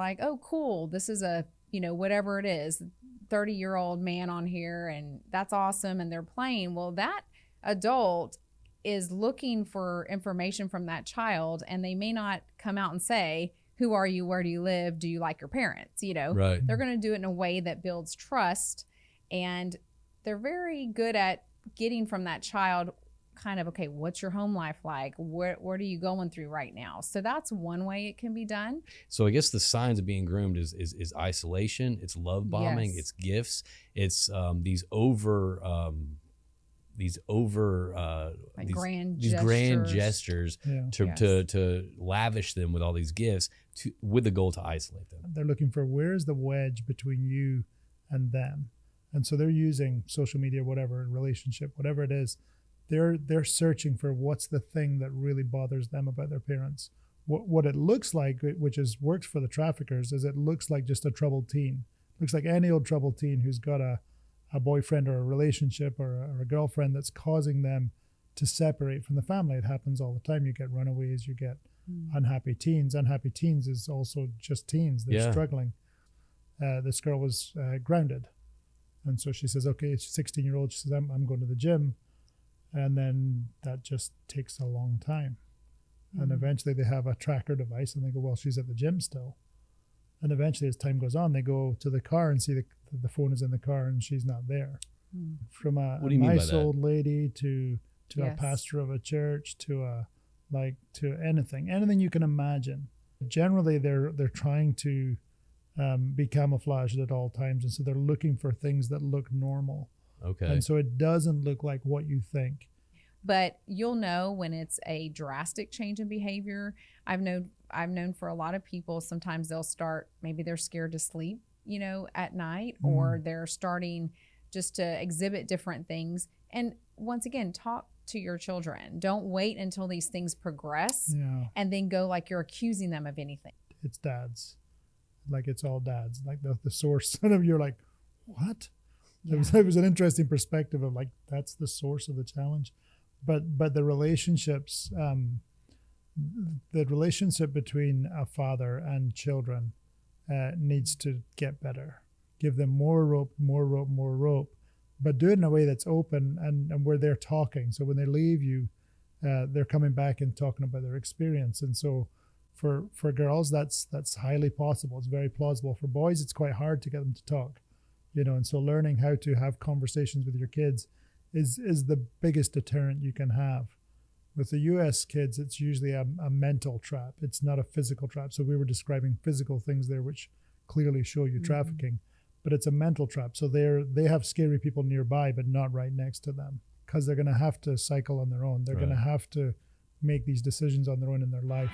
like, oh, cool. This is a, whatever it is, 30-year-old man on here, and that's awesome. And they're playing. Well, that adult is looking for information from that child, and they may not come out and say, who are you? Where do you live? Do you like your parents? Right. They're going to do it in a way that builds trust. And they're very good at getting from that child kind of, okay, what's your home life like? What are you going through right now? So that's one way it can be done. So I guess the signs of being groomed is isolation, it's love bombing, Yes. it's gifts, it's these over Like grand these grand gestures Yeah. to lavish them with all these gifts with the goal to isolate them. They're looking for where's the wedge between you and them. And so they're using social media, whatever, relationship, whatever it is. They're searching for what's the thing that really bothers them about their parents. What it looks like, which works for the traffickers, is it looks like just a troubled teen. Looks like any old troubled teen who's got a boyfriend or a relationship or a girlfriend that's causing them to separate from the family. It happens all the time. You get runaways, you get unhappy teens. Unhappy teens is also just teens. They're struggling. This girl was grounded. And so she says, okay, she's 16-year-old. She says, I'm going to the gym. And then that just takes a long time. And eventually they have a tracker device and they go, well, she's at the gym still. And eventually as time goes on, they go to the car and see the phone is in the car and she's not there. From a nice old lady to a pastor of a church to anything you can imagine. Generally, they're trying to be camouflaged at all times. And so they're looking for things that look normal. Okay. And so it doesn't look like what you think. But you'll know when it's a drastic change in behavior. I've known for a lot of people, sometimes they'll start, maybe they're scared to sleep, at night, or they're starting just to exhibit different things. And once again, talk to your children. Don't wait until these things progress and then go like you're accusing them of anything. It's dads. Like it's all dads. Like the source. And you're like, what? Yeah. It was an interesting perspective of like, that's the source of the challenge. But the relationships, the relationship between a father and children needs to get better. Give them more rope, but do it in a way that's open and where they're talking. So when they leave you, they're coming back and talking about their experience. And so for girls, that's highly possible. It's very plausible. For boys, it's quite hard to get them to talk. And so learning how to have conversations with your kids is the biggest deterrent you can have. With the U.S. kids, it's usually a mental trap. It's not a physical trap. So we were describing physical things there, which clearly show you trafficking, but it's a mental trap. So they have scary people nearby, but not right next to them, because they're going to have to cycle on their own. They're going to have to make these decisions on their own in their life.